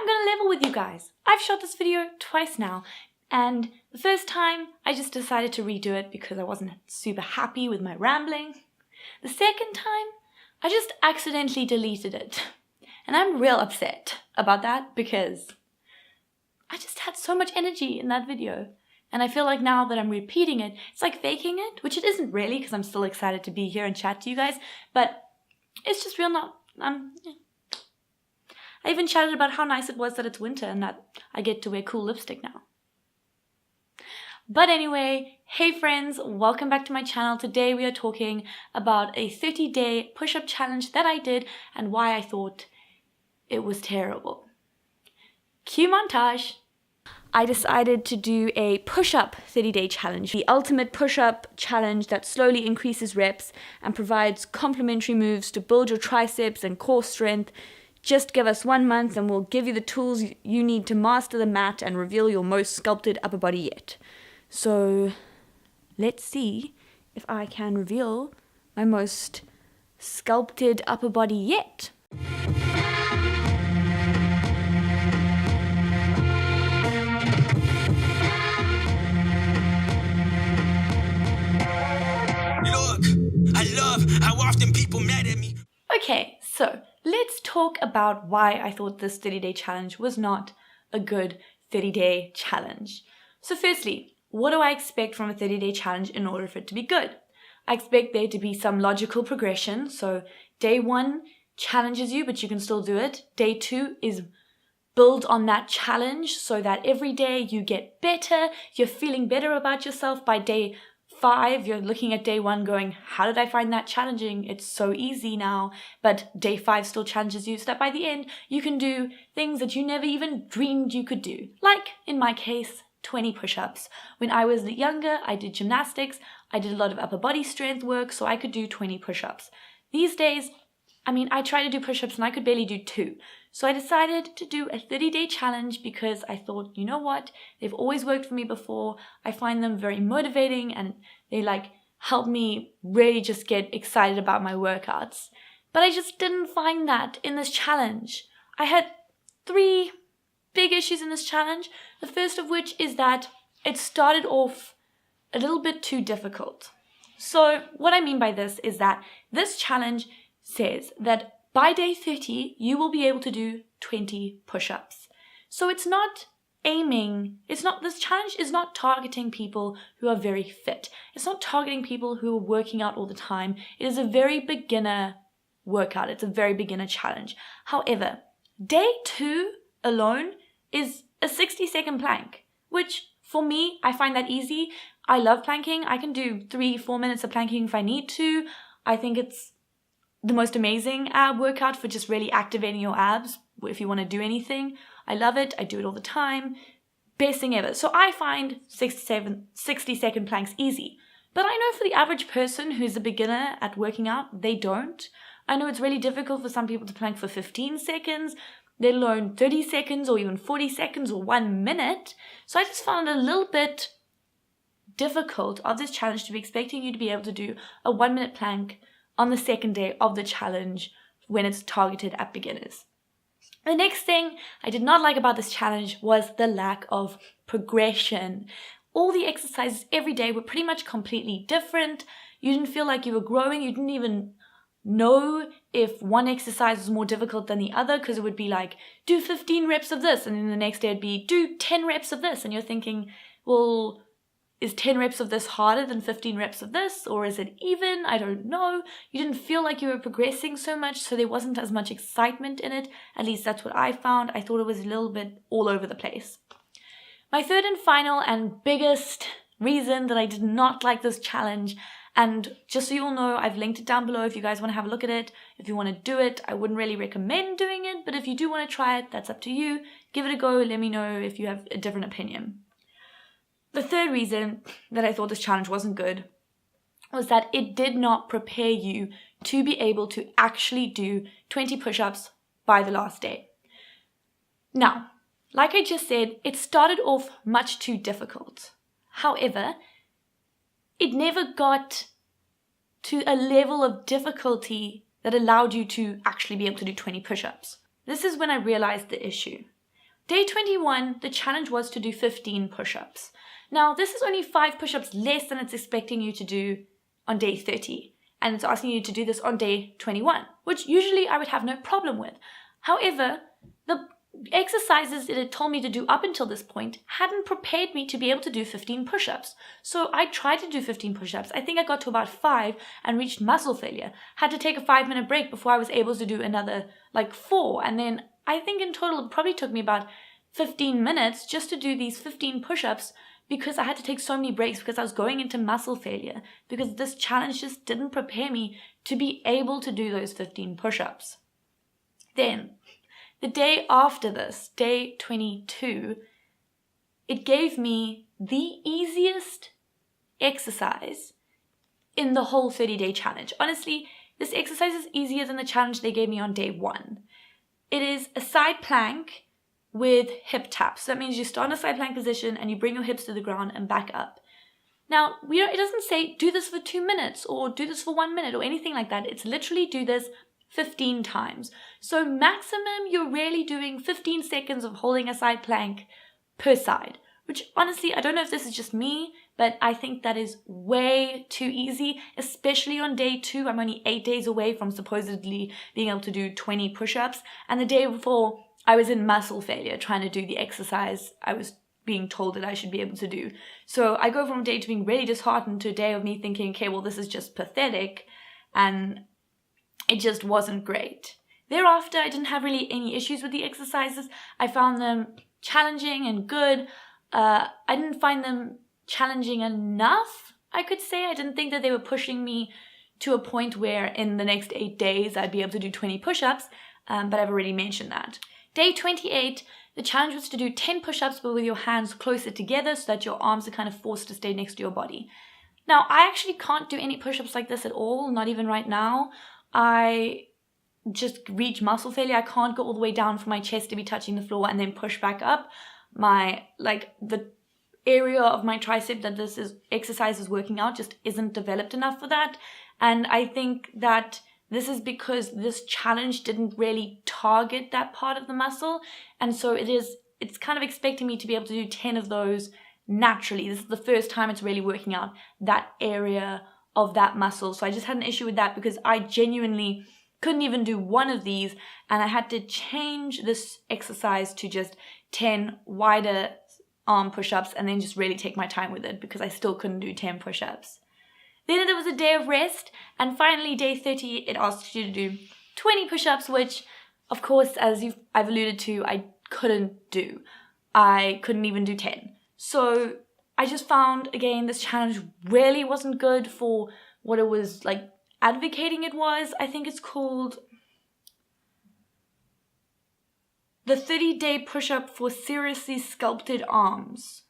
gonna level with you guys. I've shot this video twice now, and the first time I just decided to redo it because I wasn't super happy with my rambling. The second time, I just accidentally deleted it. And I'm real upset about that because I just had so much energy in that video. And I feel like now that I'm repeating it, it's like faking it, which it isn't really because I'm still excited to be here and chat to you guys, but it's just real not. I even chatted about how nice it was that it's winter and that I get to wear cool lipstick now. But anyway, hey friends, welcome back to my channel. Today we are talking about a 30-day push-up challenge that I did and why I thought it was terrible. Cue montage. I decided to do a push-up 30-day challenge, the ultimate push-up challenge that slowly increases reps and provides complementary moves to build your triceps and core strength. Just give us 1 month and we'll give you the tools you need to master the mat and reveal your most sculpted upper body yet. So let's see if I can reveal my most sculpted upper body yet. Look, I love how often people mad at me. Okay, so let's talk about why I thought this 30-day challenge was not a good 30-day challenge. So firstly, what do I expect from a 30-day challenge in order for it to be good? I expect there to be some logical progression. So day 1 challenges you, but you can still do it. Day 2 is build on that challenge so that every day you get better. You're feeling better about yourself. By day 5, you're looking at day 1 going, how did I find that challenging? It's so easy now. But day 5 still challenges you so that by the end, you can do things that you never even dreamed you could do. Like, in my case, 20 push-ups. When I was younger, I did gymnastics. I did a lot of upper body strength work, so I could do 20 push-ups. These days, I try to do push-ups and I could barely do 2. So I decided to do a 30-day challenge because I thought, you know what? They've always worked for me before. I find them very motivating and they help me really just get excited about my workouts. But I just didn't find that in this challenge. I had 3 big issues in this challenge. The first of which is that it started off a little bit too difficult. So what I mean by this is that this challenge says that by day 30, you will be able to do 20 push-ups. So this challenge is not targeting people who are very fit. It's not targeting people who are working out all the time. It is a very beginner workout. It's a very beginner challenge. However, day 2 alone is a 60-second plank, which for me, I find that easy. I love planking. I can do 3-4 minutes of planking if I need to. I think it's the most amazing workout for just really activating your abs if you want to do anything. I love it. I do it all the time. Best thing ever. So I find 60-second planks easy. But I know for the average person who's a beginner at working out, they don't. I know it's really difficult for some people to plank for 15 seconds, let alone 30 seconds or even 40 seconds or 1 minute. So I just found it a little bit difficult of this challenge to be expecting you to be able to do a 1-minute plank on the second day of the challenge when it's targeted at beginners. The next thing I did not like about this challenge was the lack of progression. All the exercises every day were pretty much completely different. You didn't feel like you were growing. You didn't even know if one exercise was more difficult than the other because it would be like, do 15 reps of this, and then the next day it'd be, do 10 reps of this, and you're thinking, well, is 10 reps of this harder than 15 reps of this, or is it even? I don't know. You didn't feel like you were progressing so much, so there wasn't as much excitement in it. At least that's what I found. I thought it was a little bit all over the place. My third and final and biggest reason that I did not like this challenge, and just so you all know, I've linked it down below if you guys want to have a look at it. If you want to do it, I wouldn't really recommend doing it, but if you do want to try it, that's up to you. Give it a go. Let me know if you have a different opinion. The third reason that I thought this challenge wasn't good was that it did not prepare you to be able to actually do 20 push-ups by the last day. Now, like I just said, it started off much too difficult. However, it never got to a level of difficulty that allowed you to actually be able to do 20 push-ups. This is when I realized the issue. Day 21, the challenge was to do 15 push-ups. Now, this is only 5 push-ups less than it's expecting you to do on day 30. And it's asking you to do this on day 21, which usually I would have no problem with. However, the exercises it had told me to do up until this point hadn't prepared me to be able to do 15 push-ups. So I tried to do 15 push-ups. I think I got to about 5 and reached muscle failure. Had to take a 5-minute break before I was able to do another 4. And then I think in total it probably took me about 15 minutes just to do these 15 push-ups because I had to take so many breaks because I was going into muscle failure because this challenge just didn't prepare me to be able to do those 15 push-ups. Then, the day after this, day 22, it gave me the easiest exercise in the whole 30-day challenge. Honestly, this exercise is easier than the challenge they gave me on day 1. It is a side plank with hip taps. So that means you start in a side plank position and you bring your hips to the ground and back up. Now, it doesn't say do this for 2 minutes or do this for 1 minute or anything like that. It's literally do this 15 times. So maximum, you're really doing 15 seconds of holding a side plank per side, which honestly, I don't know if this is just me, but I think that is way too easy, especially on day 2. I'm only 8 days away from supposedly being able to do 20 push-ups. And the day before, I was in muscle failure trying to do the exercise I was being told that I should be able to do. So I go from a day to being really disheartened to a day of me thinking, okay, well, this is just pathetic. And it just wasn't great. Thereafter, I didn't have really any issues with the exercises. I found them challenging and good. I didn't find them challenging enough, I could say. I didn't think that they were pushing me to a point where in the next 8 days I'd be able to do 20 push-ups, but I've already mentioned that. Day 28, the challenge was to do 10 push-ups but with your hands closer together so that your arms are kind of forced to stay next to your body. Now, I actually can't do any push-ups like this at all, not even right now. I just reach muscle failure. I can't go all the way down for my chest to be touching the floor and then push back up. The area of my tricep that exercise is working out just isn't developed enough for that. And I think that this is because this challenge didn't really target that part of the muscle. And so it's kind of expecting me to be able to do 10 of those naturally. This is the first time it's really working out that area of that muscle. So I just had an issue with that because I genuinely couldn't even do 1 of these, and I had to change this exercise to just 10 wider arm push-ups and then just really take my time with it because I still couldn't do 10 push-ups. Then there was a day of rest, and finally day 30, it asks you to do 20 push-ups, which of course, as I've alluded to, I couldn't do. I couldn't even do 10. So I just found, again, this challenge really wasn't good for what it was advocating it was. I think it's called the 30-day push-up for seriously sculpted arms.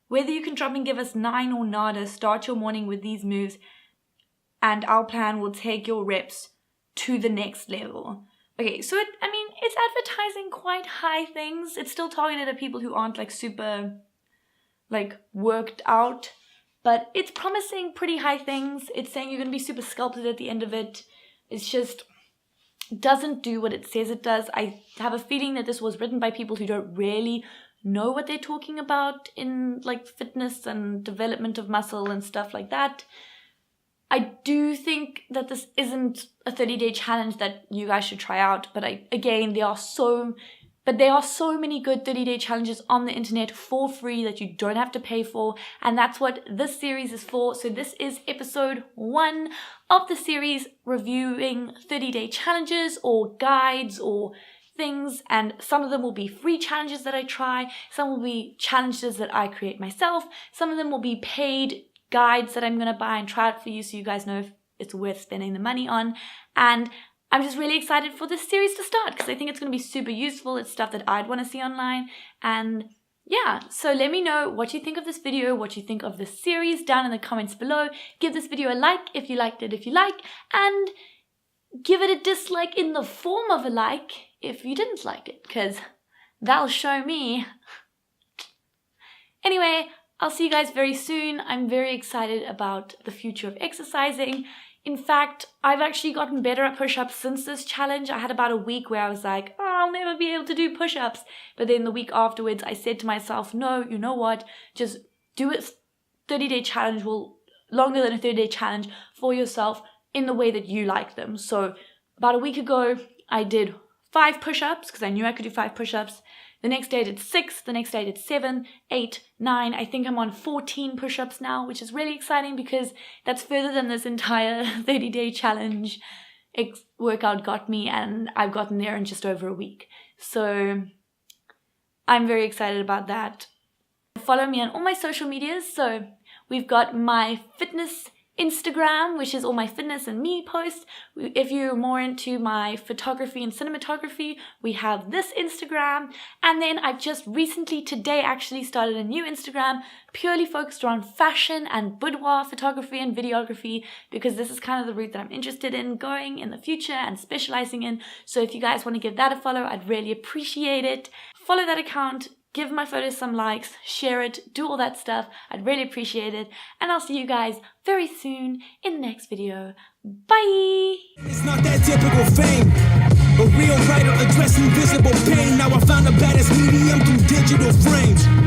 Whether you can drop and give us 9 or nada, start your morning with these moves and our plan will take your reps to the next level. Okay, so it's advertising quite high things. It's still targeted at people who aren't super worked out, but it's promising pretty high things. It's saying you're going to be super sculpted at the end of it. It's just doesn't do what it says it does. I have a feeling that this was written by people who don't really know what they're talking about in fitness and development of muscle and stuff like that. I do think that this isn't a 30-day challenge that you guys should try out, but there are so many good 30-day challenges on the internet for free that you don't have to pay for, and that's what this series is for. So this is episode 1 of the series reviewing 30-day challenges or guides or things, and some of them will be free challenges that I try, some will be challenges that I create myself, some of them will be paid guides that I'm going to buy and try out for you so you guys know if it's worth spending the money on. And I'm just really excited for this series to start because I think it's going to be super useful. It's stuff that I'd want to see online. And yeah, so let me know what you think of this video, what you think of this series down in the comments below. Give this video a like if you liked it, and give it a dislike in the form of a like if you didn't like it, because that'll show me. Anyway, I'll see you guys very soon. I'm very excited about the future of exercising. In fact, I've actually gotten better at push-ups since this challenge. I had about a week where I was like, oh, I'll never be able to do push-ups. But then the week afterwards, I said to myself, no, you know what? Just do a 30-day challenge, longer than a 30-day challenge for yourself in the way that you like them. So about a week ago, I did 5 push-ups because I knew I could do 5 push-ups. The next day I did 6, the next day I did 7, 8, 9. I think I'm on 14 push-ups now, which is really exciting because that's further than this entire 30-day challenge workout got me, and I've gotten there in just over a week. So I'm very excited about that. Follow me on all my social medias. So we've got my fitness Instagram, which is all my fitness and me posts. If you're more into my photography and cinematography, we have this Instagram. And then I've just recently, today actually, started a new Instagram purely focused around fashion and boudoir photography and videography, because this is kind of the route that I'm interested in going in the future and specializing in. So if you guys want to give that a follow, I'd really appreciate it. Follow that account. Give my photos some likes, share it, do all that stuff. I'd really appreciate it. And I'll see you guys very soon in the next video. Bye! It's not that typical fame. A real writer addressing visible pain. Now I found the baddest medium through digital frames.